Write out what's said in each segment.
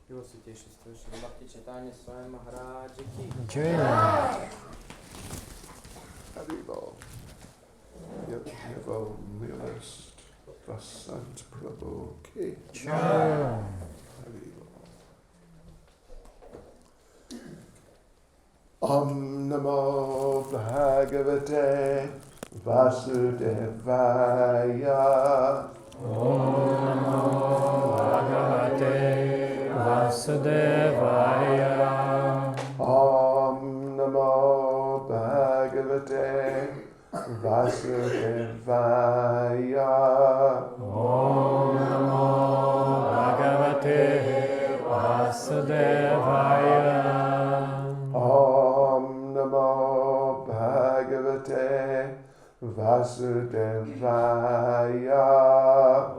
Его святейшество Шри Бхакти Чайтанья Свами Махараджи ки. Джай. Haribol. Yevo Milest Vasant Prabhu Ki. Jai. Haribol. Om Namo Bhagavate Vasudevaya. Om Namo Bhagavate Vasudevaya. Om Namo Bhagavate Vasudevaya. Om Namo Bhagavate Vasudevaya. Om Namo Bhagavate Vasudevaya.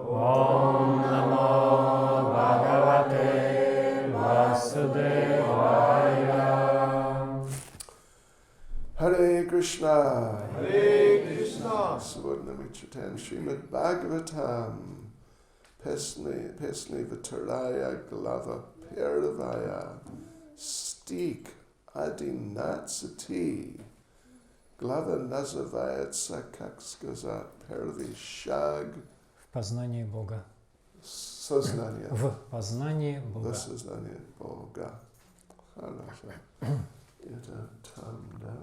Om Namo Bhagavate Vasudevaya. Hare Krishna. Hare Krishna. Suvarnamichatam Srimad Bhagavatam. Pesni Vitaraya Glava Peravaya. Stik Adinatsati. Glava Nazavayat Sakakskaza Pervi Shag. В познании Бога. Сознание. В познании Бога. Сознание Бога. Хорошо. Это там, да?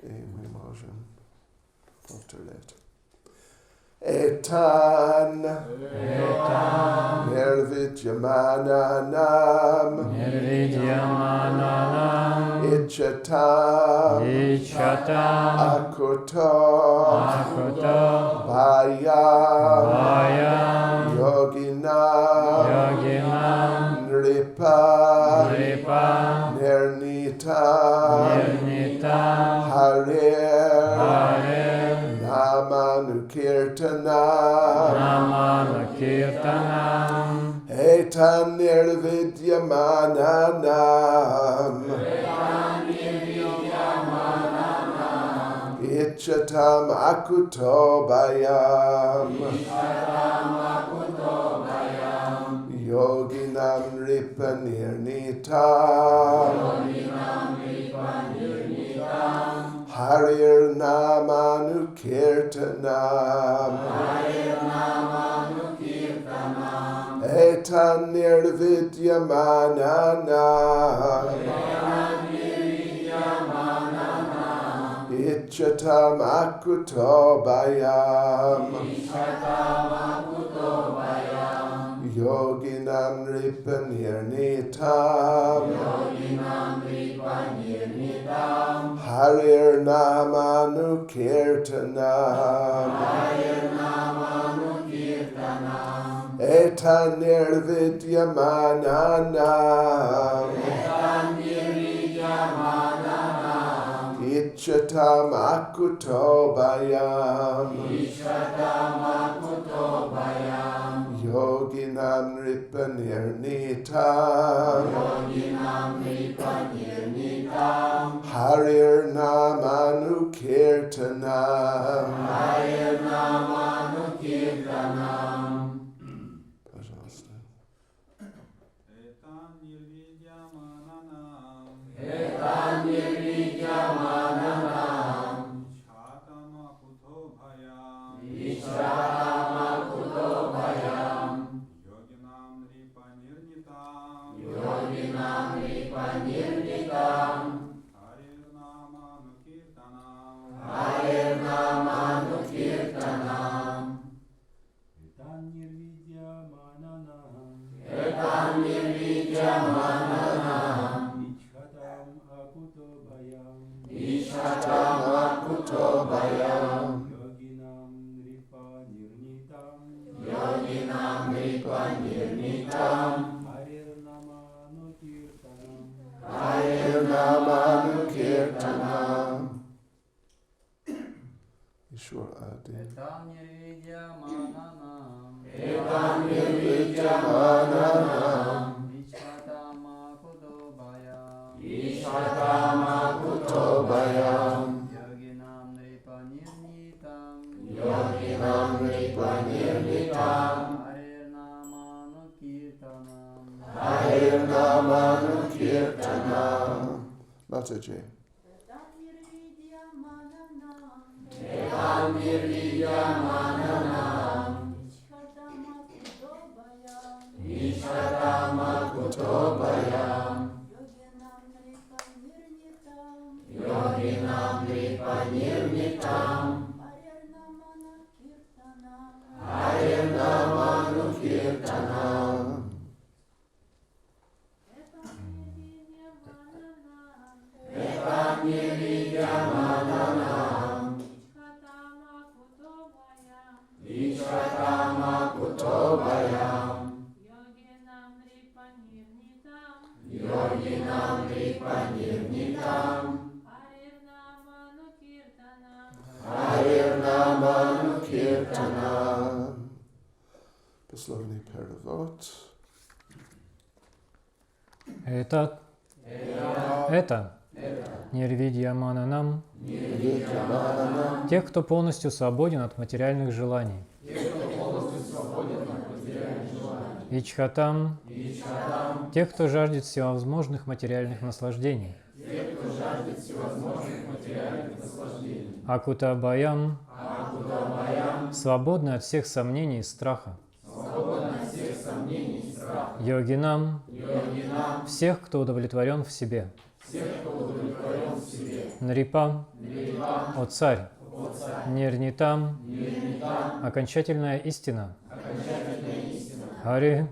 И мы можем повторять. Этан Нирвидьямананам Нирвидьямананам Ичатам Akuto Bhayam Yoginam Nripa Nirnita Harir Namanukirtanam Etan Nirvidyamananam Ichatam Akuto Bhayam Yoginam Ripanirnitam Harir Namanukirtanam Etan Nirvidyamananam Ichatam Akuto Bhayam Yoginam Ripanirnitam Harir Namanukirtanam Etan Nirvidyamananam Ichatam Akuto Bhayam Yoginam Ripanirnitam Harir Namanukirtanam Пожалуйста. Namanukirtanam. Ishwar Adi. Etan Nirvidyamananam. Ishvatam Akuto Bhayam. Yoginam Ripanirnitam. Harir Harinamanunkirtanam. Mataji. Harinamanunkirtanam. Harinamanunkirtanam. Пословный перевод. Это Нирвидьямананам, тех, кто полностью свободен от материальных желаний. Ичхатам, тех, кто жаждет всевозможных материальных наслаждений. Акутабаям, свободны от всех сомнений и страха. Йогинам, всех, кто удовлетворен в себе. Нрипам, о царь. Нирнитам, окончательная истина. Хари,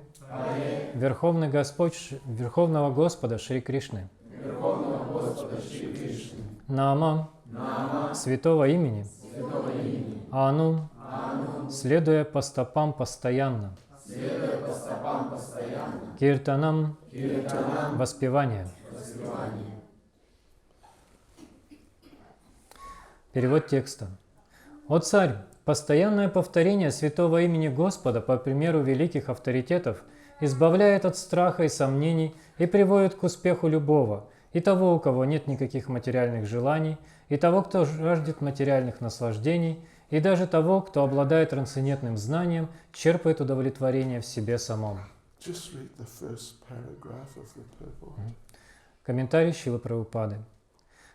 Верховный Господь, Верховного Господа Шри Кришны. Наама, святого имени. Ану, следуя по стопам постоянно. Киртанам, воспевание. Перевод текста. О царь! Постоянное повторение святого имени Господа по примеру великих авторитетов избавляет от страха и сомнений и приводит к успеху любого, и того, у кого нет никаких материальных желаний, и того, кто жаждет материальных наслаждений, и даже того, кто обладает трансцендентным знанием, черпает удовлетворение в себе самом. Комментарий Шрилы Прабхупады.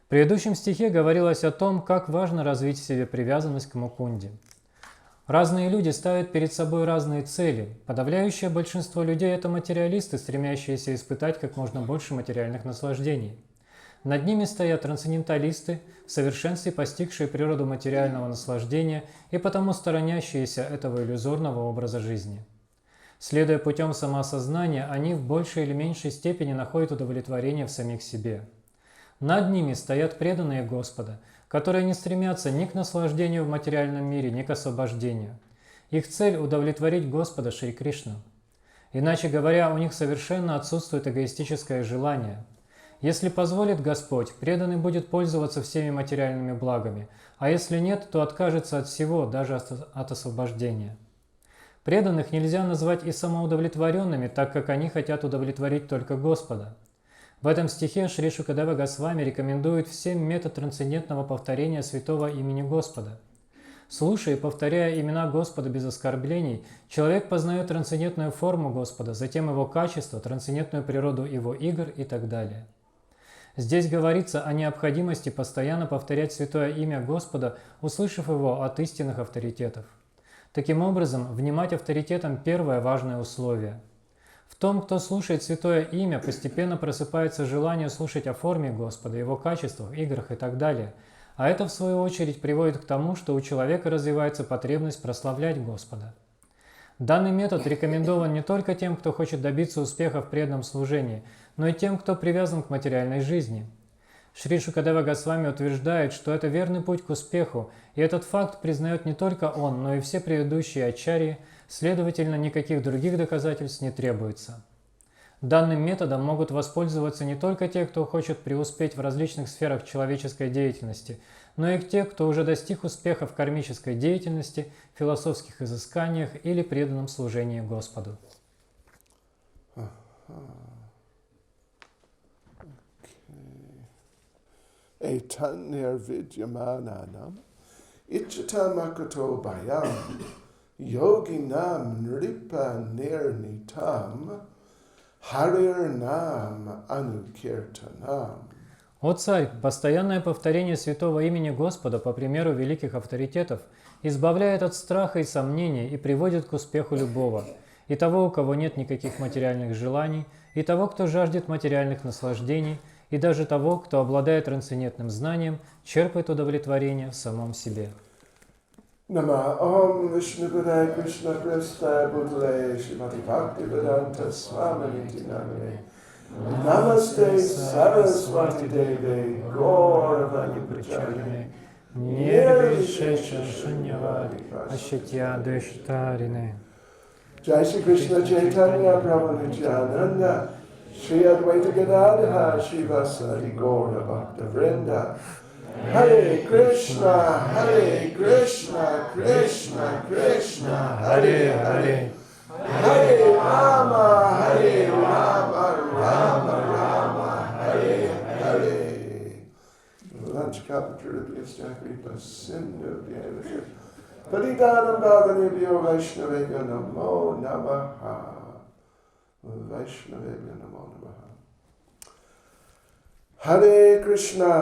В предыдущем стихе говорилось о том, как важно развить в себе привязанность к Мукунде. Разные люди ставят перед собой разные цели. Подавляющее большинство людей – это материалисты, стремящиеся испытать как можно больше материальных наслаждений. Над ними стоят трансценденталисты, в совершенстве постигшие природу материального наслаждения и потому сторонящиеся этого иллюзорного образа жизни. Следуя путем самоосознания, они в большей или меньшей степени находят удовлетворение в самих себе. Над ними стоят преданные Господа, которые не стремятся ни к наслаждению в материальном мире, ни к освобождению. Их цель – удовлетворить Господа Шри Кришну. Иначе говоря, у них совершенно отсутствует эгоистическое желание. Если позволит Господь, преданный будет пользоваться всеми материальными благами, а если нет, то откажется от всего, даже от освобождения. Преданных нельзя назвать и самоудовлетворенными, так как они хотят удовлетворить только Господа. В этом стихе Шри Шукадева Госвами рекомендует всем метод трансцендентного повторения святого имени Господа. Слушая и повторяя имена Господа без оскорблений, человек познает трансцендентную форму Господа, затем его качество, трансцендентную природу его игр и так далее. Здесь говорится о необходимости постоянно повторять святое имя Господа, услышав его от истинных авторитетов. Таким образом, внимать авторитетам – первое важное условие. В том, кто слушает святое имя, постепенно просыпается желание слушать о форме Господа, его качествах, играх и так далее. А это, в свою очередь, приводит к тому, что у человека развивается потребность прославлять Господа. Данный метод рекомендован не только тем, кто хочет добиться успеха в преданном служении, но и тем, кто привязан к материальной жизни. Шри Шукадева Госвами утверждает, что это верный путь к успеху, и этот факт признает не только он, но и все предыдущие ачарьи, следовательно, никаких других доказательств не требуется. Данным методом могут воспользоваться не только те, кто хочет преуспеть в различных сферах человеческой деятельности, но и те, кто уже достиг успеха в кармической деятельности, философских изысканиях или преданном служении Господу. Etanir vidyamananam ichitamakuto bayam yoginam nripa nirnitam Harir Nam Anukirtanam. О царь, постоянное повторение святого имени Господа по примеру великих авторитетов избавляет от страха и сомнений и приводит к успеху любого, и того, у кого нет никаких материальных желаний, и того, кто жаждет материальных наслаждений, и даже того, кто обладает трансцендентным знанием, черпает удовлетворение в самом себе. Nama Om Vishnu Padaya Krishna Prestha Bhutale Shrimati Bhakti Vedanta Swami Namane Namaste Saraswati Devi Gauravani Pracharine Nirvishesha Shunyavadi Ashitya Deshtarine. Jai Shri Krishna Chaitanya Prabhu Nityananda Shri Advaita Gadadhara Shivasati Gaura Bhakta Vrinda Hare Krishna, Krishna Krishna, Hare Hare, Hare Rama, Rama Rama, Hare Hare. Lanchkapatrudyastagripa Sindhu Vyavasya Paridanam Bhavanibhyo Vaishnavebhyo Namo Namaha. Vaishnavebhyo Namo Namaha. Hare Krishna.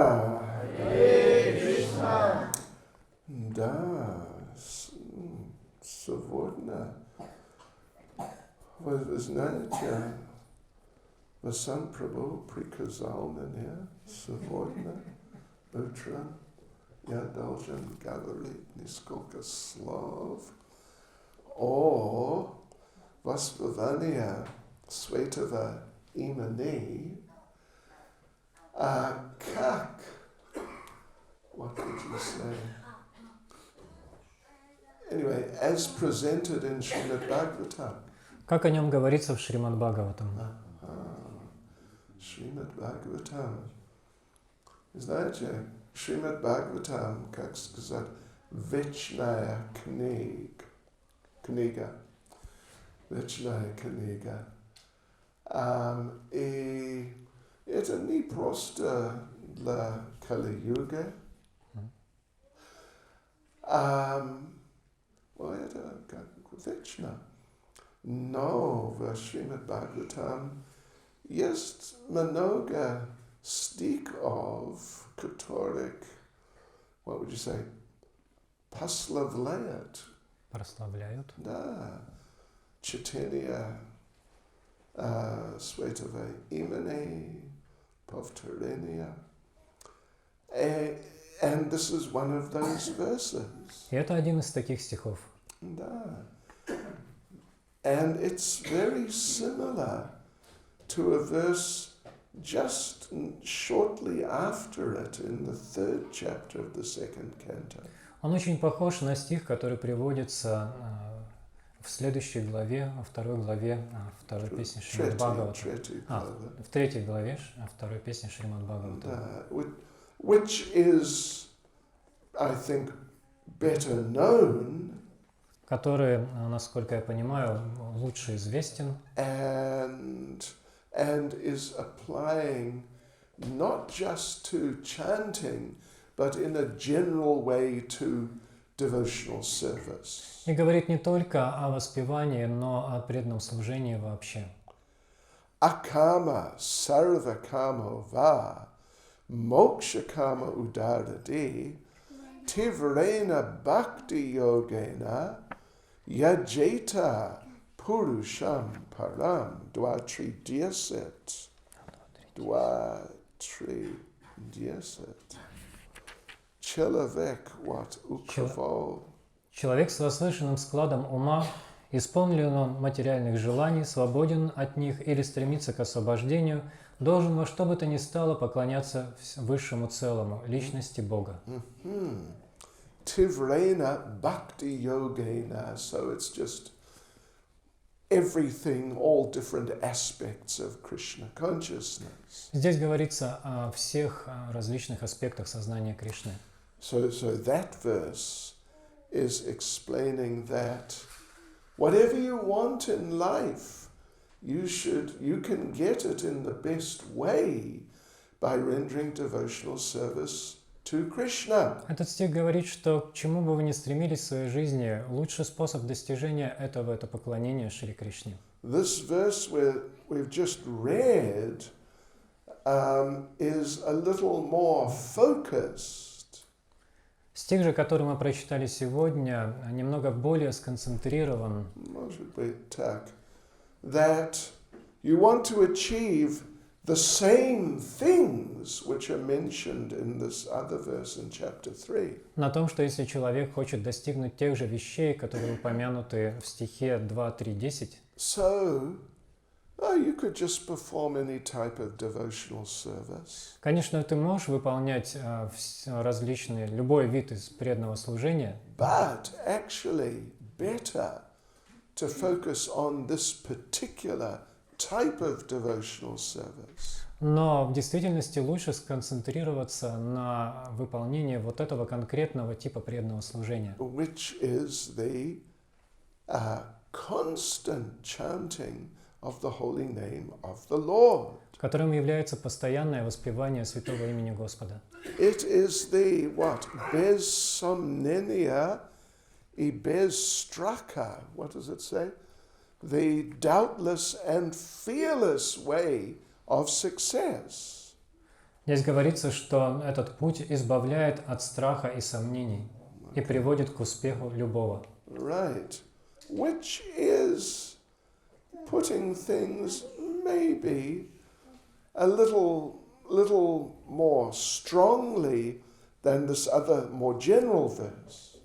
Hare Krishna. Да, сегодня, вы знаете, Васан Прабhu приказал мне сегодня утром, я должен говорить несколько слов о воспевании святого имени, как what did you say? Anyway, as presented in Srimad Bhagavatam. Как о нем говорится в Шримад Бхагаватам? Srimad Bhagavatam. Знаете, Srimad Bhagavatam, как сказать, вечная книга. Вечная книга. И это не просто для Кали-юга. Это как вечно. Но в Шримад Бхагаватам есть много стихов, которых, what would you say, прославляют. Прославляют. Да. Чтение святого имени, повторение. And this is one of those verses. И это один из таких стихов. Да. And it's very similar to a verse just shortly after it in the 3rd chapter of the 2nd canto. Он очень похож на стих, который приводится в следующей главе, во 2 главе 2 песни Шримад Бхагаватам. В 3 главе 2 песни Шримад Бхагаватам. Да. Which is, I think, better known, который, насколько я понимаю, лучше известен and is applying not just to chanting, but in a general way to devotional service. и говорит не только о воспевании, но о преданном служении вообще. Akama sarva kamo va moksha kama udarade tivrena bhakti yogena yajeta purusham param dvatri diaset. Человек вот уковал. Человек с возвышенным складом ума, исполнен он материальных желаний, свободен от них или стремится к освобождению, должен во что бы то ни стало поклоняться высшему целому, личности Бога. Tivrena bhakti yogena, so it's just everything, all different aspects of Krishna consciousness. Здесь говорится о всех различных аспектах сознания Кришны. So that verse is explaining that whatever you want in life, you can get it in the best way by rendering devotional service to Krishna. Этот стих говорит, что к чему бы вы ни стремились в своей жизни, лучший способ достижения этого – это поклонение Шри Кришне. this verse we've just read is a little more focused. Стих же, который мы прочитали сегодня, немного более сконцентрирован. Может быть так. That you want to achieve the same things which are mentioned in this other verse in chapter 3. На том, что если человек хочет достигнуть тех же вещей, которые упомянуты в стихе 2, 3, 10, So, you could just perform any type of devotional service. конечно, ты можешь выполнять различные, любой вид из преданного служения, But actually, better to focus on this particular type of devotional service. но в действительности лучше сконцентрироваться на выполнении вот этого конкретного типа преданного служения, Which is the constant chanting of the holy name of the Lord. которым является постоянное воспевание святого имени Господа. It is the what? Bez somnenia e bez straka. What does it say? The doubtless and fearless way of success. Здесь говорится, что этот путь избавляет от страха и сомнений и приводит к успеху любого. Right. Which is putting things maybe a little more strongly than this other more general verse.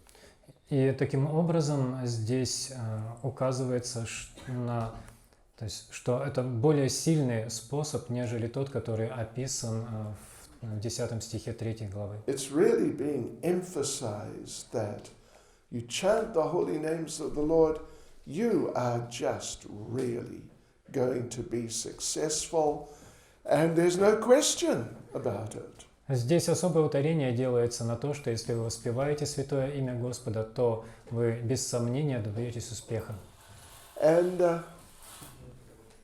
И таким образом здесь указывается то есть, что это более сильный способ, нежели тот, который описан в 10 стихе 3 главы. It's really being emphasized that you chant the holy names of the Lord, you are just really going to be successful, and there's no question about it. Здесь особое ударение делается на то, что если вы воспеваете святое имя Господа, то вы без сомнения добьетесь успеха. And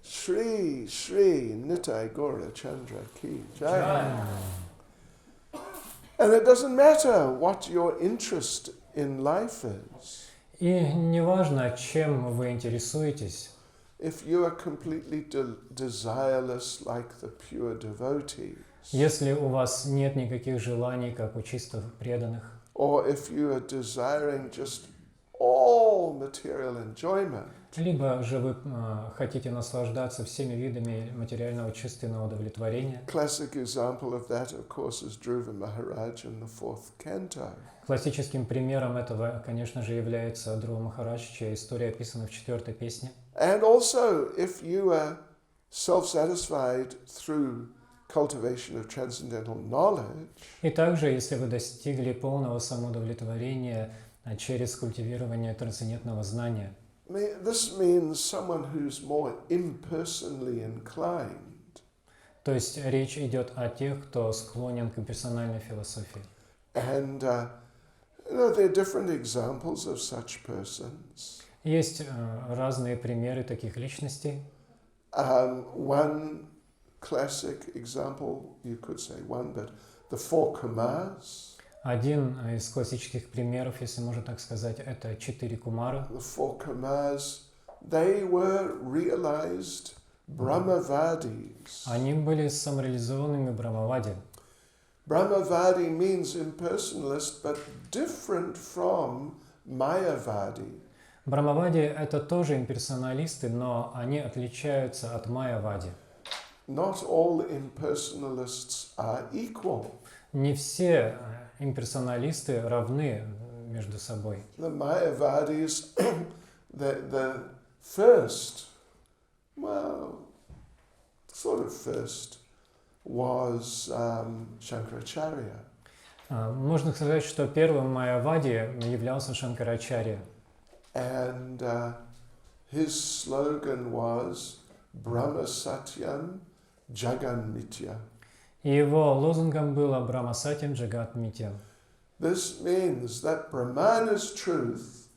Shri Nitai Gaura Chandra Ki Jai. And it doesn't matter what your interest in life is. И неважно, чем вы интересуетесь, If you are completely desireless like the pure devotees, если у вас нет никаких желаний, как у чистых преданных, or if you are desiring just all material enjoyment, либо же вы хотите наслаждаться всеми видами материального чувственного удовлетворения. classic example of that, of course, is Dhruva Maharaj in the 4th canto. Классическим примером этого, конечно же, является Dhruva Махарадж, чья история описана в 4-й песне. And also, if you are self-satisfied through cultivation of transcendental knowledge, И также, если вы достигли полного самоудовлетворения через культивирование трансцендентного знания, this means someone who's more impersonally inclined. то есть речь идет о тех, кто склонен к имперсональной философии. And there are different examples of such persons. Есть разные примеры таких личностей. One classic example, you could say one, but the 4 Kumars. Один из классических примеров, если можно так сказать, это 4 кумара. The 4 Kumars, they were realized Brahmavadis. Они были самореализованными брамавади. Brahmavadi means impersonalist, but different from Mayavadi. Брамавади — это тоже имперсоналисты, но они отличаются от майявади. Not all impersonalists are equal. Не все имперсоналисты равны между собой. The Mayavadis, the first, well, sort of first, was Shankaracharya. Можно сказать, что первым майявади являлся Шанкарачарья. And his slogan was Brahma Satyam Jagan Mitya. И его лозунгом было «Брахма Сатьям Джагат Митьям». This means that Brahman is truth,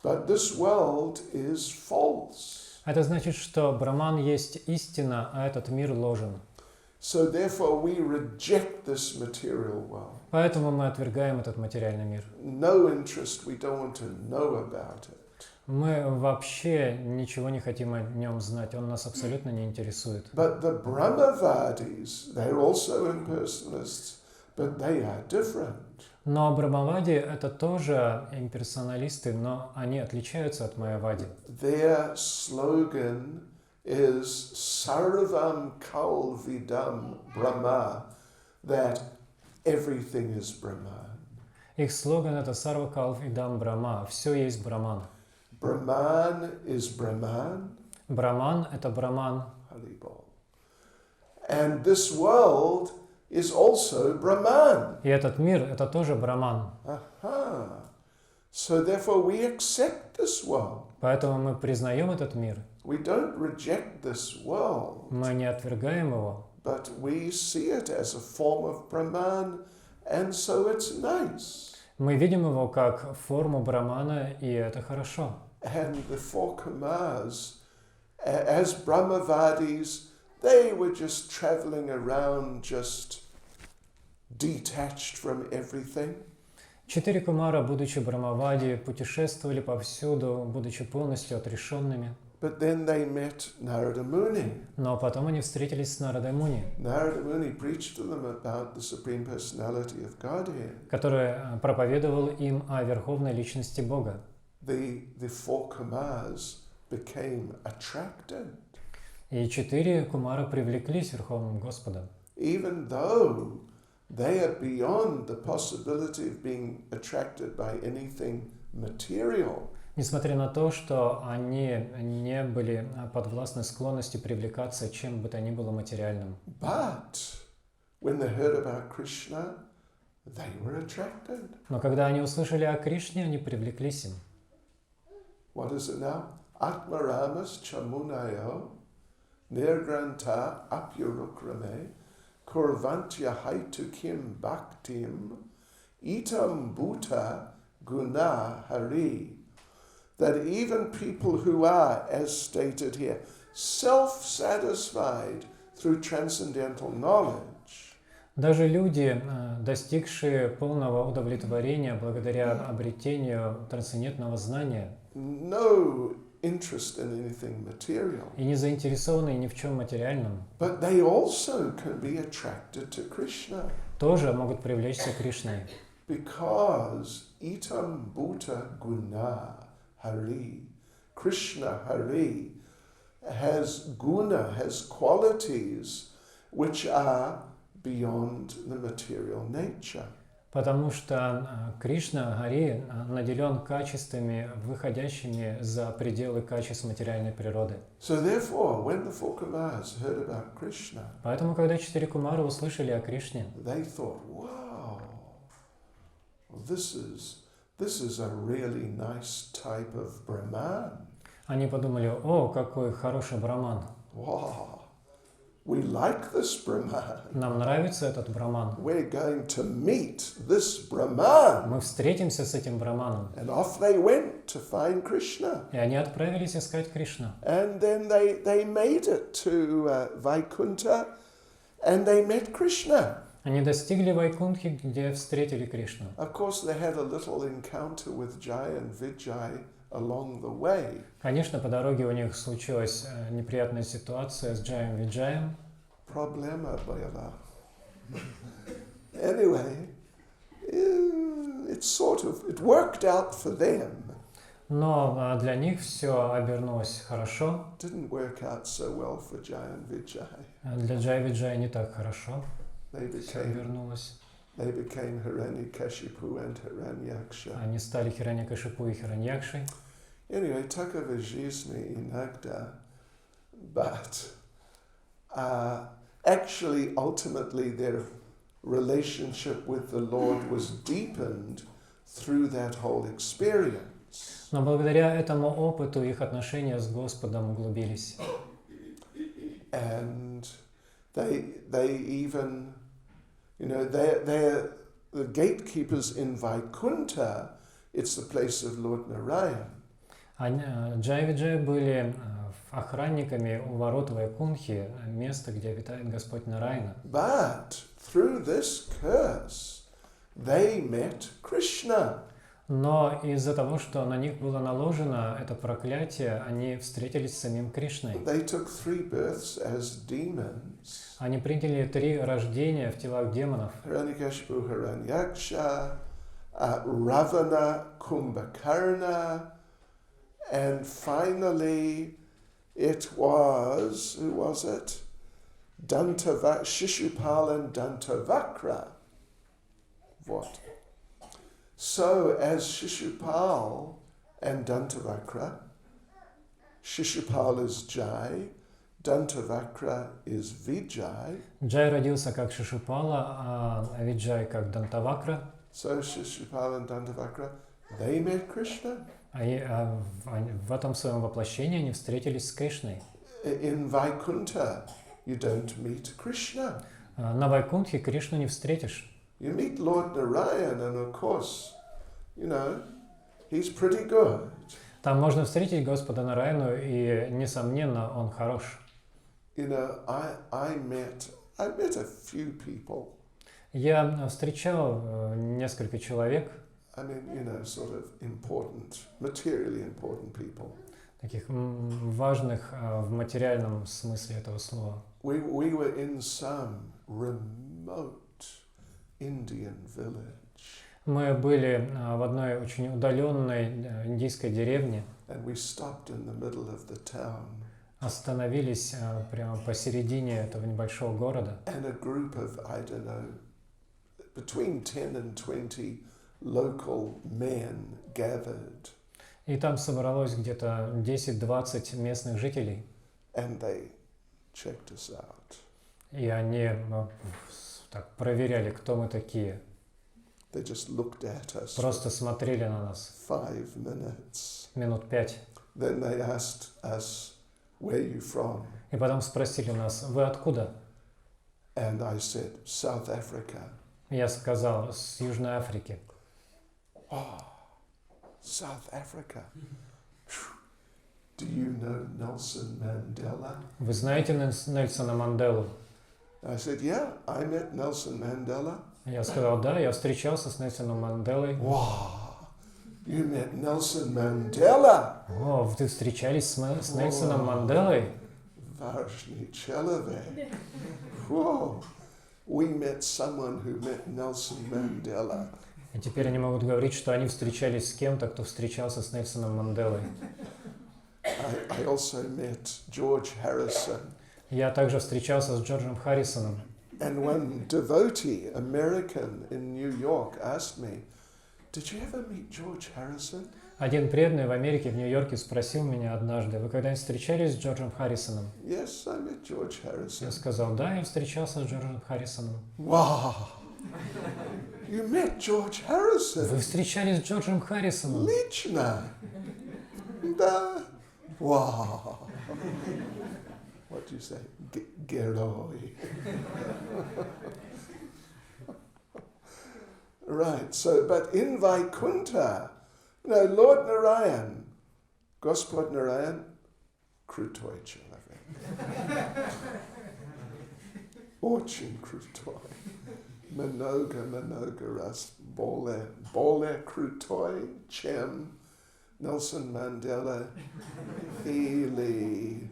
but this world is false. Это значит, что Браман есть истина, а этот мир ложен. So therefore we reject this material world. Поэтому мы отвергаем этот материальный мир. No interest, we don't want to know about it. Мы вообще ничего не хотим о нем знать, он нас абсолютно не интересует. But the Brahmavadis, they're also impersonalists, but they are different. Но Брахмавади — это тоже имперсоналисты, но они отличаются от Майявади. Their slogan is Sarvam Kalvidam Brahma, that everything is Brahman. Их слоган — это «Сарва Калв Идам Брахма» — «Все есть Браман». Brahman is Brahman. Браман — это Браман. Haribol. And this world is also Brahman. И этот мир — это тоже Браман. Aha. So therefore we accept this world. Поэтому мы признаем этот мир. We don't reject this world, Мы не отвергаем его, but we see it as a form of Brahman, and so it's nice. мы видим его как форму Брамана, и это хорошо. And the four Kumars, as Brahmavadis, they were just traveling around, just detached from everything. 4 кумара, будучи Брамавади, путешествовали повсюду, будучи полностью отрешенными. But then they met Narada Muni. Но потом они встретились с Нарадой Муни, Narada Muni preached to them about the Supreme Personality of Godhead. который проповедовал им о верховной личности Бога. The four Kumars became attracted, И 4 кумара привлеклись Верховным Господом. even though they are beyond the possibility of being attracted by anything material. Несмотря на то, что они не были подвластны склонности привлекаться чем бы то ни было материальным. But when they heard about Krishna, they were attracted. Но когда они услышали о Кришне, они привлеклись им. What is it now? Atmaramas chamunayo nirgranta apyurukrame kurvantya haitukim bhaktim itam bhuta guna hari. That even people who are, as stated here, self-satisfied through transcendental knowledge, Даже люди, достигшие полного удовлетворения благодаря обретению трансцендентного знания no interest in anything material, и не заинтересованные ни в чем материальном, but they also can be attracted to Krishna. тоже могут привлечься Кришной. Because itam bhuta guna hari, Krishna Hari has guna, has qualities which are beyond the material nature. Потому что Кришна, Хари, наделен качествами, выходящими за пределы качеств материальной природы. So therefore, when the four Kumars heard about Krishna, Поэтому, когда 4 кумара услышали о Кришне, they thought, wow, this is a really nice type of Brahman. они подумали: о, какой хороший браман. Wow, we like this Brahman. Нам нравится этот браман. We're going to meet this Brahman. Мы встретимся с этим браманом. And off they went to find Krishna. И они отправились искать Кришну. And then they made it to Vaikuntha and they met Krishna. Они достигли Вайкунтхи, где встретили Кришну. Of course, they had a little encounter with Jai and Vijay along the way. Конечно, по дороге у них случилась неприятная ситуация с Джаем Виджаем. Problema, Bayala. Anyway, it worked out for them. Но для них все обернулось хорошо. Didn't work out so well for Jai and Vijay. Для Джая Виджая не так хорошо They все became обернулось. Hiranyakashipu and Hiranyaksha. Они стали Хираньякашипу и Хираньякшей. Anyway, такова жизнь иногда. But actually, ultimately, their relationship with the Lord was deepened through that whole experience. Но благодаря этому опыту их отношения с Господом углубились. And they even, they're the gatekeepers in Vaikuntha. It's the place of Lord Narayan. Джай Виджай были охранниками у ворот Вайкунтхи, место, где обитает Господь Нараяна. But through this curse, they met Krishna. Но из-за того, что на них было наложено это проклятие, они встретились с самим Кришной. They took 3 births as demons. Они приняли 3 рождения в телах демонов. Hiranyakashipu, Hiranyaksha, Ravana, Kumbhakarna, and finally it was, who was it? Shishupal and Dantavakra. What? So as Shishupal and Dantavakra, Shishupal is Jai, Dantavakra is Vijay. Джай родился как Шишупала, а Виджай как Дантавакра. So Shishupal and Dantavakra, they met Krishna. В этом своем воплощении они встретились с Кришной. In Vaikuntha, you don't meet Krishna. На Вайкунтхе Кришну не встретишь. You meet Lord Narayan, and of course, you know, he's pretty good. Там можно встретить Господа Нараяну, и, несомненно, он хорош. You know, I met a few people. Я встречал несколько человек, I mean, you know, sort of important, materially important people. таких важных в материальном смысле этого слова. We were in some remote Indian village. Мы были в одной очень удаленной индийской деревне, And we stopped in the middle of the town. остановились прямо посередине этого небольшого города. And a group of, I don't know, between 10 and 20 local men gathered. И там собралось где-то 10-20 местных жителей. And they checked us out. И они так проверяли, кто мы такие. They just looked at us Просто смотрели на нас 5 minutes. минут 5. Then they asked us, where are you from? И потом спросили нас, вы откуда? And I said, South Africa. Я сказал, с Южной Африки. Oh, South Africa. Do you know Nelson Mandela? Вы знаете Нельсона Манделу? I said, yeah, I met Nelson Mandela. Я сказал, да, я встречался с Нельсоном Манделой. Wow, you met Nelson Mandela. О, вы встречались с Нельсоном Манделой? Varshni Chelove. Whoa, we met someone who met Nelson Mandela. И теперь они могут говорить, что они встречались с кем-то, кто встречался с Нельсоном Манделой. I also met George Harrison. Я также встречался с Джорджем Харрисоном. And one devotee, American in New York, asked me, did you ever meet George Harrison? Один преданный в Америке, в Нью-Йорке, спросил меня однажды, вы когда-нибудь встречались с Джорджем Харрисоном? Yes, I met George Harrison. Я сказал, да, я встречался с Джорджем Харрисоном. Wow, you met George Harrison? Вы встречались с Джорджем Харрисоном? Лично? Да. Wow. What do you say? Герой. Right, so, but in Vaikuntha, you know, Lord Narayan, Gospod Narayan, крутой человек. Очень крутой. Много раз более крутой, чем Nelson Mandela или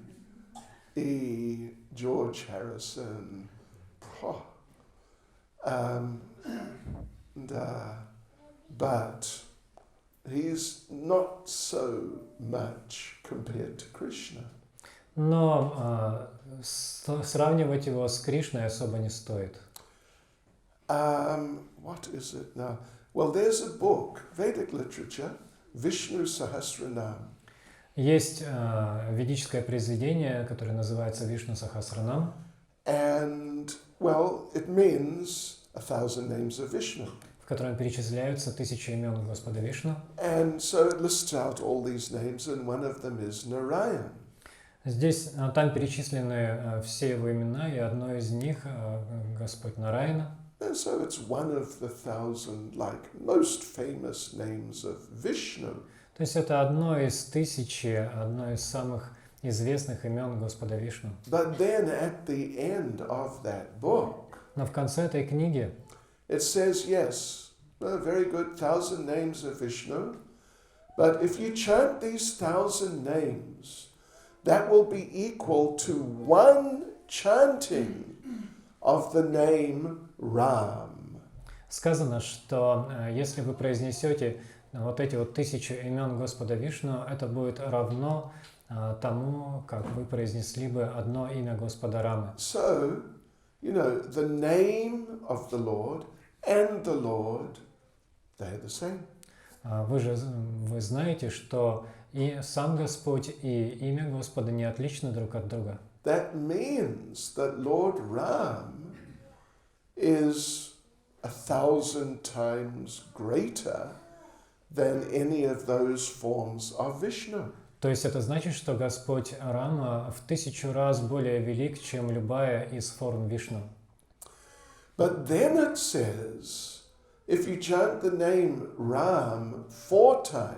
George Harrison. But he's not so much compared to Krishna. Но сравнивать его с Кришной особо не стоит. What is it now? Well, there's a book, Vedic literature, Vishnu Sahasranam. Есть ведическое произведение, которое называется Вишну Сахасранам. And, well, it means 1000 names of Vishnu. В котором перечисляются 1000 имен Господа Вишну. And so it lists out all these names, and one of them is Narayan. Здесь, там перечислены все его имена, и одно из них Господь Нараяна. And so it's one of the 1000, like most famous names of Vishnu. То есть это одно из 1000, одно из самых известных имен Господа Вишну. But then at the end of that book, Но в конце этой книги it says, yes, Very good, 1,000 names of Vishnu. But if you chant these 1,000 names, that will be equal to one chanting of the name Ram. Сказано, что если вы произнесете вот эти вот 1000 имен Господа Вишну, это будет равно тому, как вы произнесли бы одно имя Господа Рамы. So, the name of the Lord and the Lord, they're the same. Вы знаете, что и сам Господь, и имя Господа не отличны друг от друга. That means that Lord Ram is 1,000 times greater than any of those forms of Vishnu. То есть это значит, что Господь Рама в 1000 раз более велик, чем любая из форм Вишну. But then it says, if you chant the name Ram 4 times,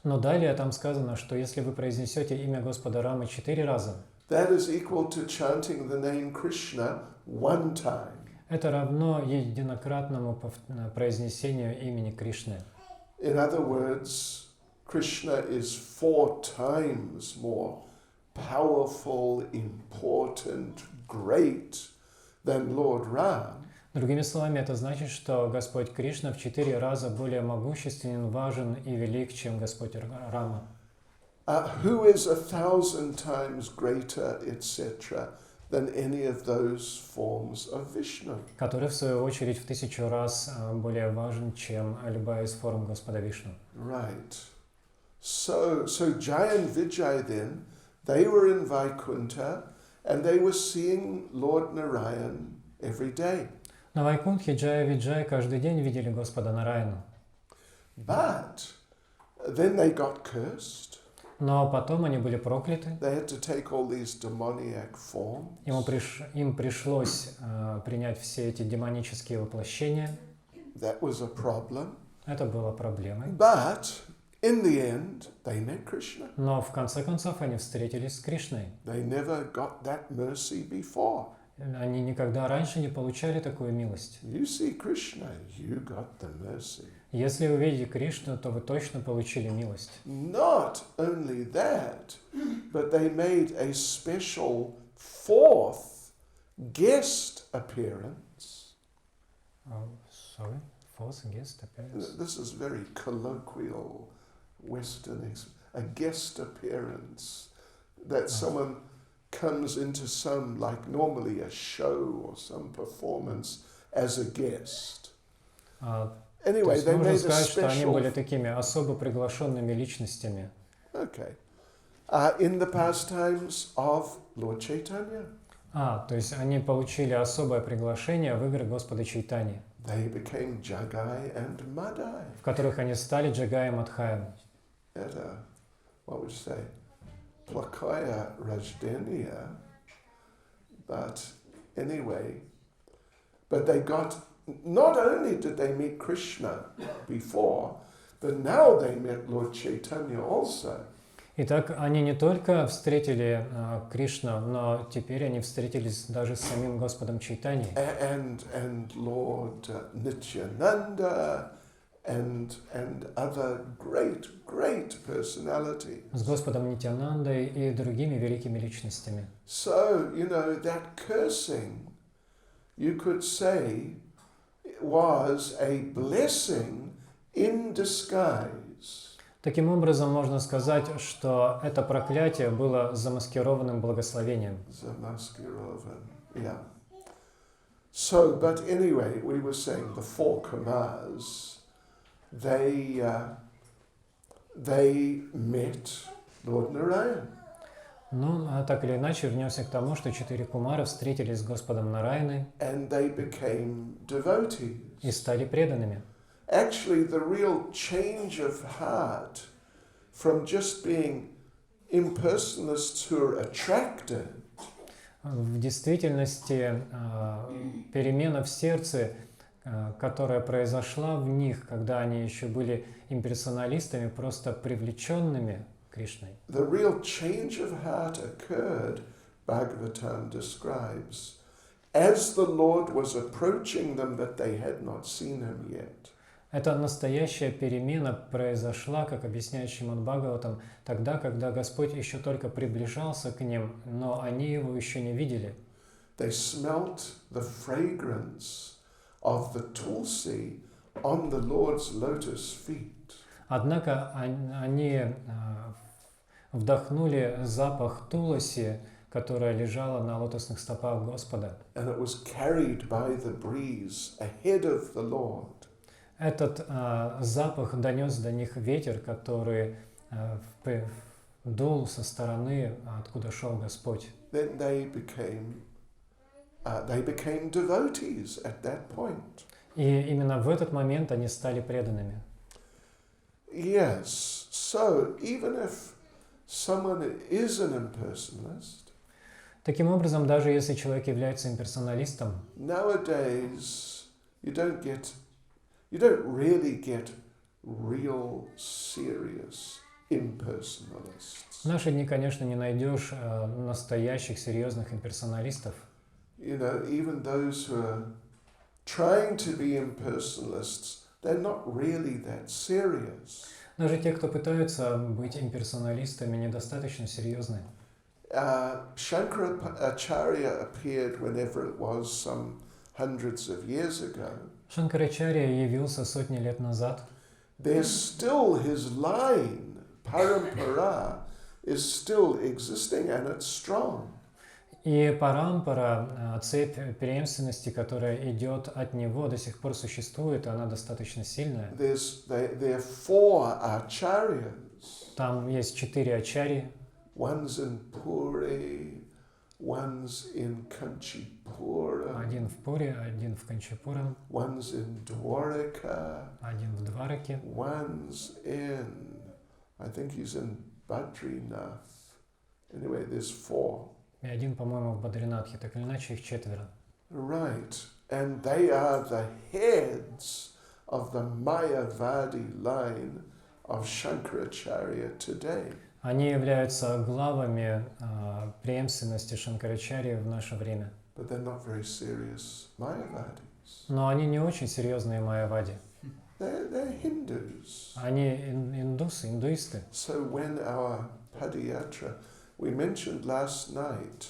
Но далее там сказано, что если вы произнесете имя Господа Рамы 4 раза, that is equal to chanting the name Krishna 1 time. это равно единократному произнесению имени Кришны. In other words, Krishna is 4 times more powerful, important, great than Lord Ram. Другими словами, это значит, что Господь Кришна в 4 раза более могущественен, важен и велик, чем Господь Рама. Who is 1,000 times greater, etc., than any of those forms of Vishnu. Который, в свою очередь, в 1000 раз более важен, чем любая из форм Господа Вишну. Right. So Jai and Vijay then, they were in Vaikuntha and they were seeing Lord Narayan every day. На Вайкунтхе Джая и Виджай каждый день видели Господа Нараяну. But then they got cursed. Но потом они были прокляты. They had to take all these demoniac forms. Им пришлось принять все эти демонические воплощения. That was a problem. Это было проблемой. But in the end, they met Krishna. Но в конце концов они встретились с Кришной. They never got that mercy before. Они никогда раньше не получали такую милость. You see Krishna, you got the mercy. Если вы видите Кришну, то вы точно получили милость. Not only that, but they made a special 4th guest appearance. Sorry, fourth guest appearance. This is very colloquial Western, a guest appearance that someone comes into some, like normally a show or some performance as a guest. Anyway, they made a сказать, что они были special. такими особо приглашенными личностями. Okay. In the pastimes of Lord Chaitanya. То есть они получили особое приглашение в игры Господа Чайтани, They became Jagai and Madai. в которых они стали Джагаем и Мадхаем. At what would you say, Plakaya Rajdaniya. But anyway, but they got, not only did they meet Krishna before, but now they met Lord Chaitanya also. Итак, они не только встретили Кришну, но теперь они встретились даже с самим Господом Чайтани. And Lord Nityananda and other great personalities. С Господом Нитянандой и другими великими личностями. So, that cursing, you could say, was a blessing in disguise. Таким образом, можно сказать, что это проклятие было замаскированным благословением. Zamaskirovan, yeah. So, but anyway, we were saying the 4 Kamas, they met Lord Narayan. Ну, так или иначе, вернемся к тому, что 4 кумара встретились с Господом Нараяной And they became devotees. и стали преданными. Actually, the real change of heart from just being impersonalists who are attracted В действительности, перемена в сердце, которая произошла в них, когда они еще были имперсоналистами, просто привлеченными Кришной. the real change of heart occurred, Bhagavatam describes, as the Lord was approaching them, but they had not seen him yet. Эта настоящая перемена произошла, как объясняет Шримад Бхагаватам, тогда, когда Господь еще только приближался к ним, но они его еще не видели. They smelt the fragrance of the tulsi on the Lord's lotus feet. Однако они вдохнули запах туласи, которая лежала на лотосных стопах Господа. And it was carried by the breeze ahead of the Lord. Этот запах донес до них ветер, который дул со стороны, откуда шел Господь. Then they became devotees at that point. И именно в этот момент они стали преданными. Yes, so even if someone is an impersonalist, Таким образом, даже если человек является имперсоналистом, nowadays you don't really get real serious impersonalists. в наши дни, конечно, не найдешь настоящих серьезных имперсоналистов. You know, even those who are trying to be impersonalists, they're not really that serious. Даже те, кто пытаются быть имперсоналистами, недостаточно серьезны. Shankaracharya appeared whenever it was, some hundreds of years ago. Шанкарачарья явился сотни лет назад. There's still his line, parampara, is still existing and it's strong. И парампара, цепь преемственности, которая идет от него, до сих пор существует, и она достаточно сильная. There are 4 acharyas. Там есть 4 ачарьи. One's in Puri, one's in Kanchipura, Один в Пуре, один в Канчипура, one's in Dwarika, один в Двараке, one's in, I think he's in Badrinath. Anyway, there's 4. и один, по-моему, в Бадринатхе. Так или иначе, их 4. Right, and they are the heads of the Mayavadi line of Shankaracharya today. Они являются главами преемственности Шанкарачарьи в наше время. But they're not very serious Mayavadis. Но они не очень серьезные майявади. They're Hindus. Они индуисты. So when our Padayatra, we mentioned last night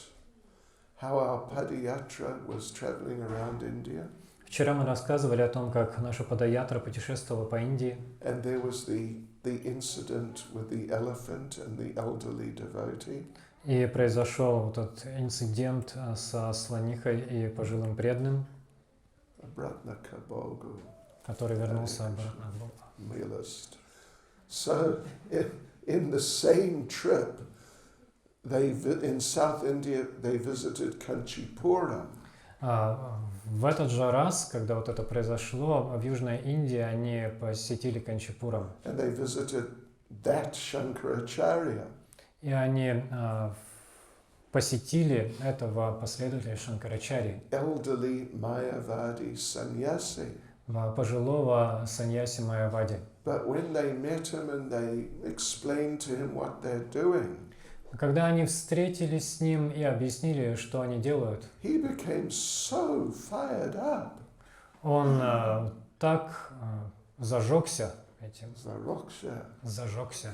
how our Padayatra was traveling around India. Вчера мы рассказывали о том, как наша Падаятра путешествовала по Индии. And there was the incident with the elephant and the elderly devotee. И произошел вот этот инцидент со слонихой и пожилым преданным, который вернулся обратно к Богу. So in the same trip, in South India, they visited Kanchipura. В этот же раз, когда вот это произошло, в Южной Индии они посетили Канчипурам. And they visited that Shankaracharya. И они посетили этого последователя Шанкарачарьи, Elderly Mayavadi sannyasi. пожилого саньяси Майявади. But when they met him and they explained to him what they're doing, Когда они встретились с ним и объяснили, что они делают, he became so fired up. он так зажегся этим, Zaroksha.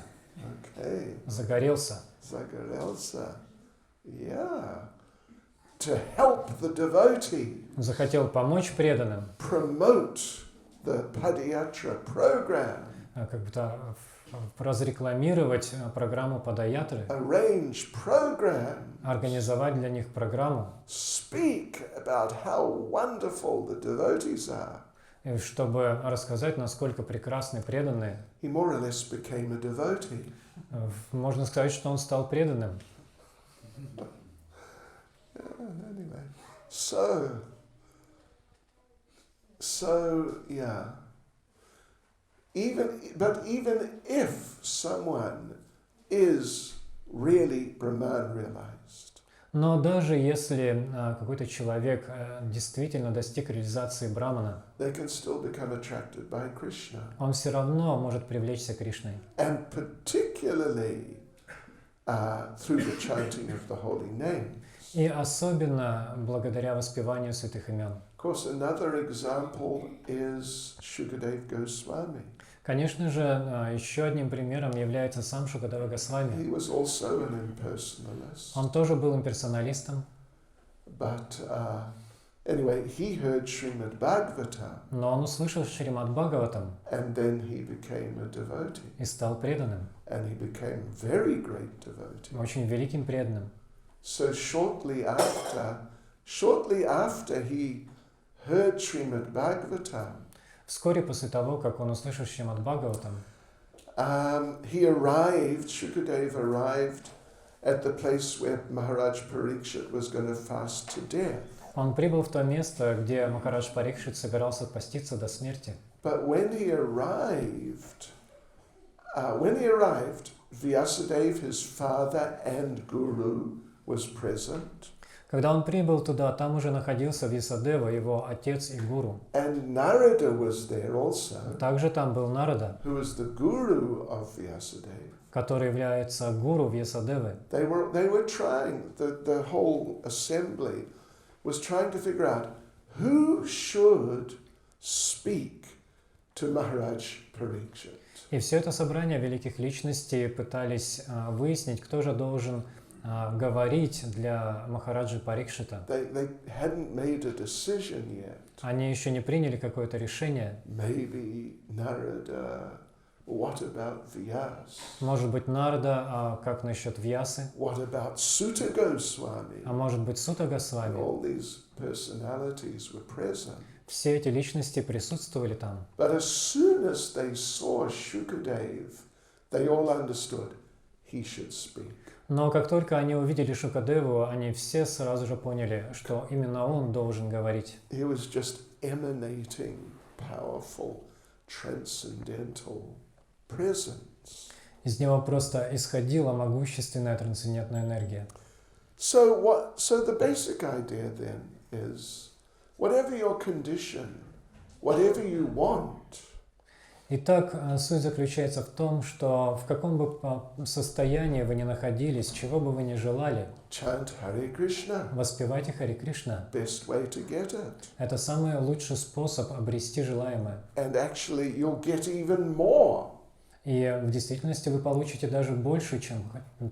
Okay. загорелся, Zagarelsa. Yeah. To help the devotee захотел помочь преданным, promote the Padayatra program, как будто разрекламировать программу Падаятры, arrange program, организовать для них программу, speak about how wonderful the devotees are. и чтобы рассказать, насколько прекрасны преданные. He more or less became a devotee. Можно сказать, что он стал преданным. Anyway, so yeah. Even if someone is really Brahman realized, Но даже если какой-то человек действительно достиг реализации Брамана, they can still become attracted by Krishna. он все равно может привлечься Кришной. And particularly through the chanting of the holy names. И особенно благодаря воспеванию святых имен. Of course, another example is Shukadev Goswami. Конечно же, еще одним примером является сам Шукадева Госвами. He was also an impersonalist. Он тоже был имперсоналистом, But anyway, he heard Srimad Bhagavatam но он услышал Шримад Бхагаватам and then he became a devotee. и стал преданным, And he became a very great devotee. очень великим преданным. So shortly after he heard Srimad Bhagavatam, Вскоре после того, как он услышал Шримад Бхагаватам, Shukadev arrived at the place where Maharaj Parikshit was going to fast to death. он прибыл в то место, где Махарадж Парикшит собирался поститься до смерти. But when he arrived, Vyasadeva, his father and guru, was present. Когда он прибыл туда, там уже находился Вьясадева, его отец и гуру. And Narada was there also, Также там был Нарада, who was the guru of Vyasadeva. который является гуру Вьясадевы. They were trying, the whole assembly was trying to figure out who should speak to Maharaj Parikshit. И все это собрание великих личностей пытались выяснить, кто же должен говорить для Махараджи Парикшита. They hadn't made a decision yet. Они еще не приняли какое-то решение. Maybe Narada. What about Vyas? Может быть, Нарада, а как насчет Вьясы? What about Sutta Goswami? А может быть, Сута And Госвами? all these personalities were present. Все эти личности присутствовали там. But as soon as they saw Shukadev, they all understood he should speak. Но как только они увидели Шукадеву, они все сразу же поняли, что именно он должен говорить. He was just emanating powerful, transcendental presence. Из него просто исходила могущественная трансцендентная энергия. So the basic idea then is, whatever your condition, whatever you want, Итак, суть заключается в том, что в каком бы состоянии вы ни находились, чего бы вы ни желали, chant Hare Krishna. воспевайте Харе Кришна. Best way to get it. Это самый лучший способ обрести желаемое. And actually you'll get even more. И в действительности вы получите даже больше, чем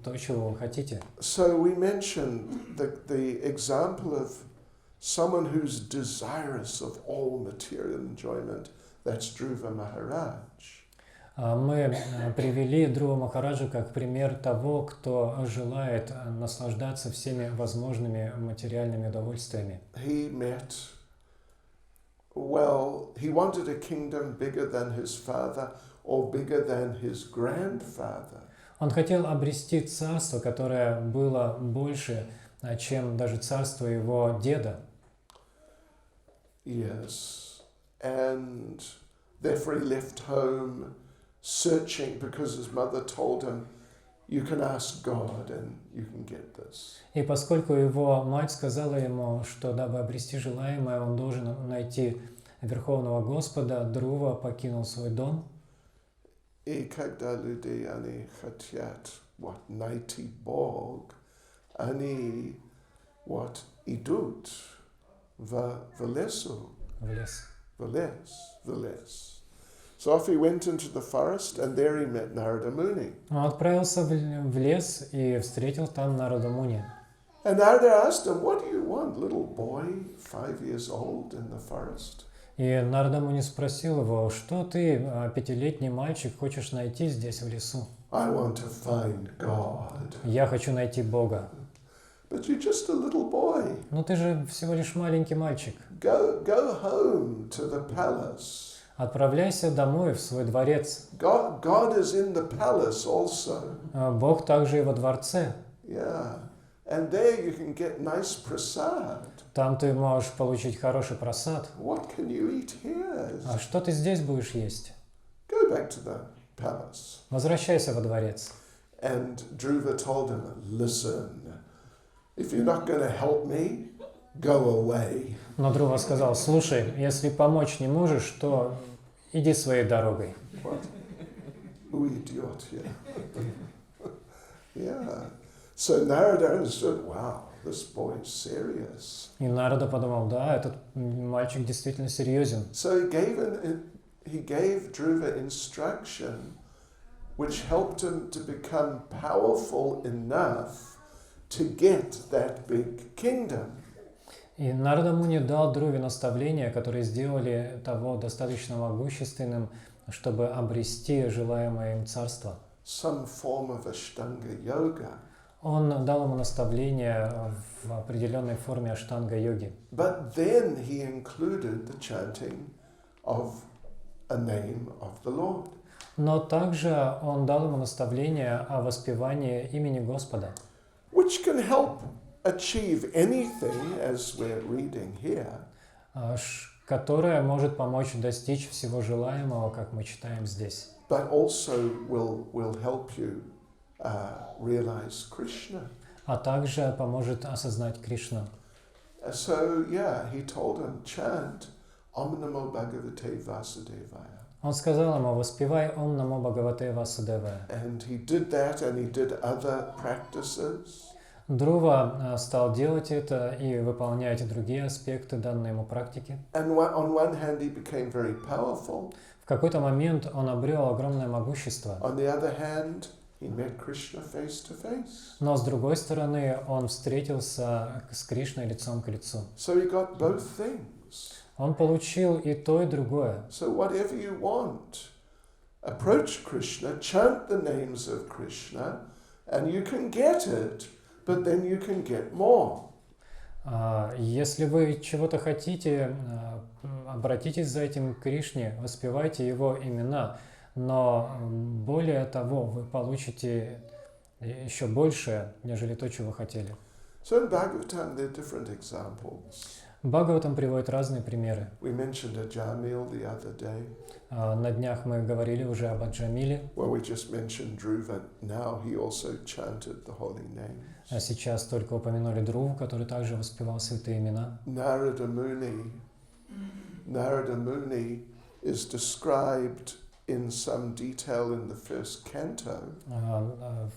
то, чего вы хотите. So we mentioned the example of someone who's desirous of all material enjoyment. That's Dhruva Maharaj. Мы привели Друва Махараджа как пример того, кто желает наслаждаться всеми возможными материальными удовольствиями. He wanted a kingdom bigger than his father or bigger than his grandfather. Он хотел обрести царство, которое было больше, чем даже царство его деда. Yes. And therefore he left home searching because his mother told him, you can ask God and you can get this. И поскольку его мать сказала ему, что дабы обрести желаемое, он должен найти Верховного Господа, Друва покинул свой дом. И когда люди, они хотят найти Бог, они идут в лесу. В лес. The less. So off he went into the forest, and there he met Narada Muni. Он отправился в лес и встретил там Нарада Муни. And Narada asked him, what do you want, little boy, 5 years old in the forest? И Нарада Муни спросил его, что ты, 5-летний мальчик, хочешь найти здесь в лесу? I want to find God. Я хочу найти Бога. But you're just a little boy. Но ты же всего лишь маленький мальчик. Go home to the palace. Отправляйся домой в свой дворец. God is in the palace also. Бог также и во дворце. Yeah. And there you can get nice prasad. Там ты можешь получить хороший просад. What can you eat here? А что ты здесь будешь есть? Go back to the palace. Возвращайся во дворец. And Dhruva told him, listen, if you're not going to help me, go away. Но Друва сказал, слушай, если помочь не можешь, то иди своей дорогой. What? Idiot, yeah. Yeah. So Narada understood, wow, this boy's serious. И Нарада подумал, да, этот мальчик действительно серьезен. So he gave Dhruva instruction which helped him to become powerful enough to get that big kingdom. И Нарада Муни дал Друве наставления, которые сделали того достаточно могущественным, чтобы обрести желаемое им царство. Some form of Ashtanga yoga. Он дал ему наставления в определенной форме аштанга-йоги. But then he included the chanting of a name of the Lord. Но также он дал ему наставления о воспевании имени Господа, Which can help achieve anything, as we're reading here. которое может помочь достичь всего желаемого, как мы читаем здесь. But also will help you realize Krishna. А также поможет осознать Кришну. So yeah, he told him, chant Om Namo Bhagavate Vasudevaya. Он сказал ему, воспевай Ом Намо Бхагавате Васудевая. And he did that, and he did other practices. Друва стал делать это и выполнять другие аспекты данной ему практики. And on one hand, he became very powerful. В какой-то момент он обрел огромное могущество. On the other hand, he met Krishna face to face. Но с другой стороны, он встретился с Кришной лицом к лицу. So he got both things. Он получил и то, и другое. So whatever you want, approach Krishna, chant the names of Krishna, and you can get it, but then you can get more. Если вы чего-то хотите, обратитесь за этим к Кришне, воспевайте его имена, но более того, вы получите еще больше, нежели то, чего вы хотели. So in Bhagavatam there are different examples. Бхагаватам приводит разные примеры. We mentioned Ajamil the other day. На днях мы говорили уже об Аджамиле. Well, we just mentioned Dhruva. Now he also chanted the holy names. А сейчас только упомянули Друву, который также воспевал святые имена. Narada Muni is described in some detail in the first canto.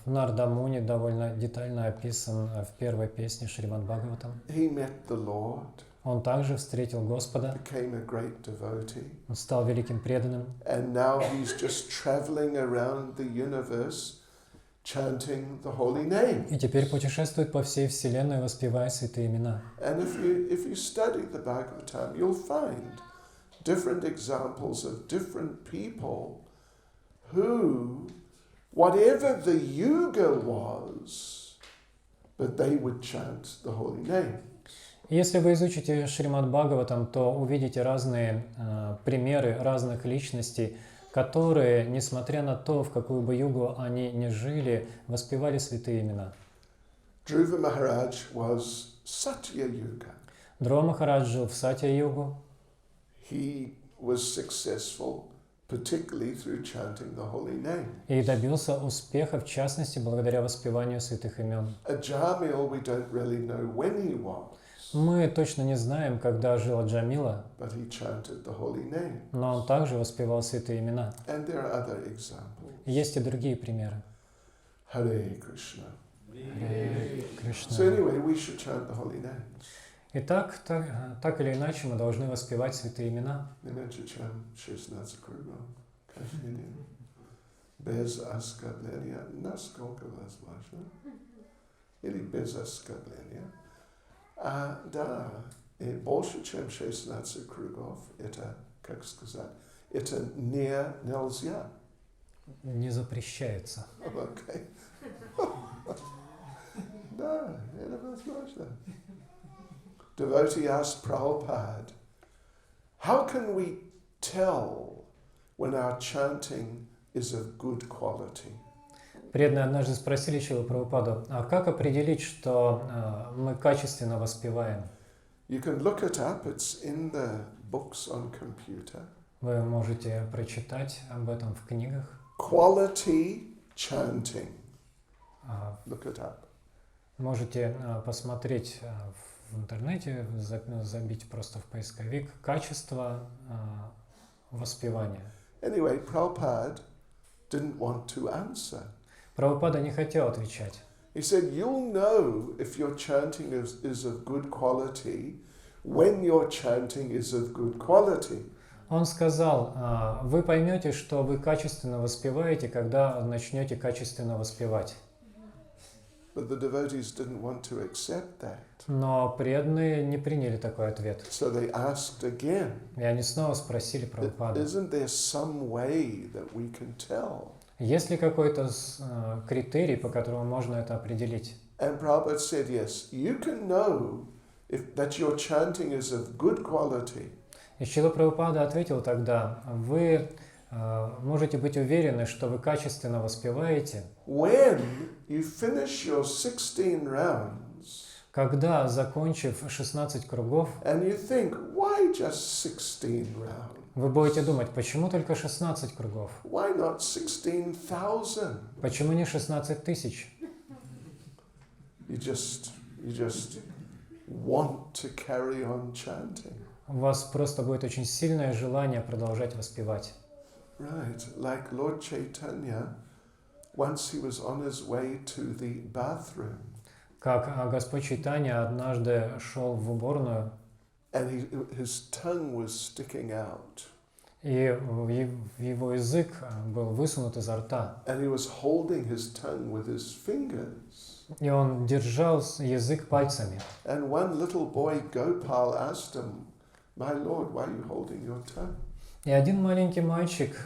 Нарада Муни довольно детально описан в первой песне Шримад Бхагаватам. He met the Lord. Он также встретил Господа, Became a great devotee. он стал великим преданным. And now he's just traveling around the universe chanting the holy name. И теперь путешествует по всей вселенной, воспевая святые имена. And if you study the Bhagavatam, you'll find different examples of different people who, whatever the yuga was, but they would chant the holy name. Если вы изучите Шримад Бхагаватам, то увидите разные примеры разных личностей, которые, несмотря на то, в какую бы югу они ни жили, воспевали святые имена. Dhruva Maharaj was Satya Yuga. Друва Махарадж жил в Сатья-югу. He was successful, particularly through chanting the holy name. И добился успеха, в частности, благодаря воспеванию святых имен. Ajamil, we don't really know when he was, Мы точно не знаем, когда жил Аджамила, but he chanted the holy name. но он также воспевал святые имена. And there are other examples. Есть и другие примеры. Hare Krishna. Харе Кришна. So anyway, we should chant the holy names. Итак, так или иначе, мы должны воспевать святые имена. Иначе чем 16 кругов каждый день. Без оскорбления, насколько возможно. Или без оскорбления. Да, и больше чем 16 кругов, это, как сказать, это нельзя. Не запрещается. Окей. Да, это возможно. Devotee asked Prabhupada, how can we tell when our chanting is of good quality? Преданные однажды спросили Шрилу Прабхупаду, а как определить, что мы качественно воспеваем? You can look it up, it's in the books on computer. Вы можете прочитать об этом в книгах. Quality chanting. Look it up. Можете посмотреть в интернете, забить просто в поисковик качество воспевания. Anyway, Prabhupada didn't want to answer. Прабхупада не хотел отвечать. He said, you'll know if your chanting is of good quality when your chanting is of good quality. Он сказал, вы поймете, что вы качественно воспеваете, когда начнете качественно воспевать. But the devotees didn't want to accept that. Но преданные не приняли такой ответ. So they asked again, И они снова спросили Прабхупаду, isn't there some way that we can tell? есть ли какой-то критерий, по которому можно это определить? And Prabhupada said, yes, you can know that your chanting is of good quality. И Шрила Прабхупада ответил тогда, вы можете быть уверены, что вы качественно воспеваете, When you finish your 16 rounds, когда, закончив 16 кругов, and you think, why just 16 rounds? вы будете думать, почему только 16 кругов? Why not 16,000? Почему не 16 тысяч? You just want to carry on chanting. У вас просто будет очень сильное желание продолжать воспевать. Right, like Lord Chaitanya, once he was on his way to the bathroom, Как Господь Чайтанья однажды шел в уборную, and his tongue was sticking out, и его язык был высунут изо рта. and he was holding his tongue with his fingers. И он держал язык пальцами. And one little boy, Gopal, asked him, "My Lord, why are you holding your tongue?" И один маленький мальчик,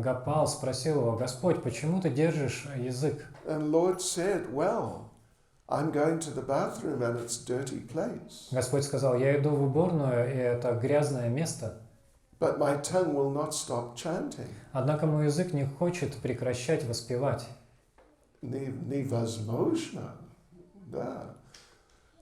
Гопал, спросил его, Господь, почему ты держишь язык? And Lord said, "Well, I'm going to the bathroom and it's a dirty place, Господь сказал, я иду в уборную, и это грязное место. but my tongue will not stop chanting." Однако мой язык не хочет прекращать воспевать. Невозможно, да.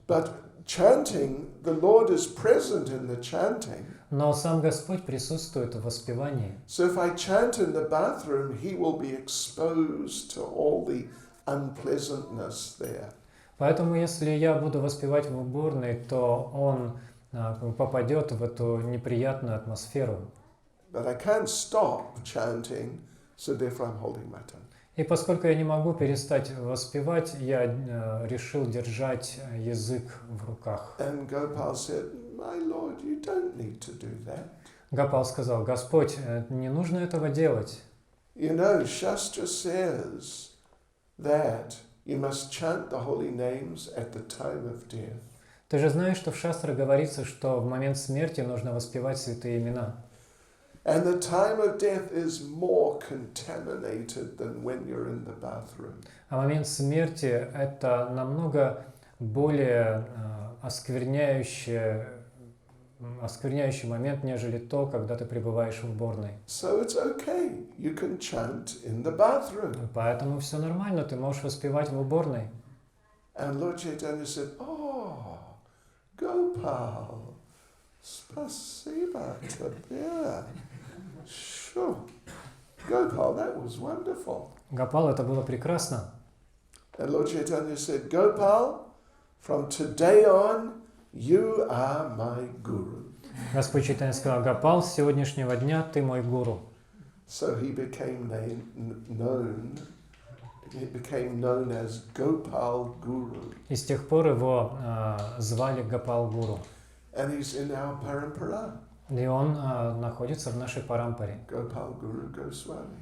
But chanting, the Lord is present in the chanting. Но сам Господь присутствует в воспевании. So if I chant in the bathroom, he will be exposed to all the unpleasantness there. Поэтому, если я буду воспевать в уборной, то он попадет в эту неприятную атмосферу. But I can't stop chanting, so therefore I'm holding my tongue. И поскольку я не могу перестать воспевать, я решил держать язык в руках. And Gopal said, "My Lord, you don't need to do that." Гопал сказал, Господь, не нужно этого делать. You know, Shastra says that you must chant the holy names at the time of death. Ты же знаешь, что в Шастре говорится, что в момент смерти нужно воспевать святые имена. And the time of death is more contaminated than when you're in the bathroom. А момент смерти – это намного более оскверняющий момент, нежели то, когда ты пребываешь в уборной. So it's okay. You can chant in the bathroom. Поэтому все нормально, ты можешь воспевать в уборной. And Lord Chaitanya said, "Oh, Gopal, spasiba tabia." Sure. Gopal, that was wonderful. Гопал, это было прекрасно. And Lord Chaitanya said, "Gopal, from today on, you are my guru." Господь Чайтанья сказал, Гопал, с сегодняшнего дня ты мой гуру. So he became known as Gopal Guru. И с тех пор его звали Гопал Гуру. And he's in our parampara. И он находится в нашей парампаре. Gopal Guru Goswami.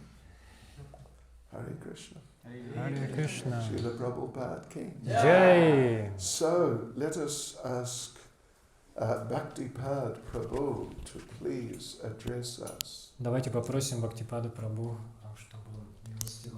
Hare Krishna. Харе Кришна. Srila Prabhupada King. Джай! So let us ask Bhaktipad Prabhu to please address us. Давайте попросим Бхактипаду Прабху, чтобы он милостиво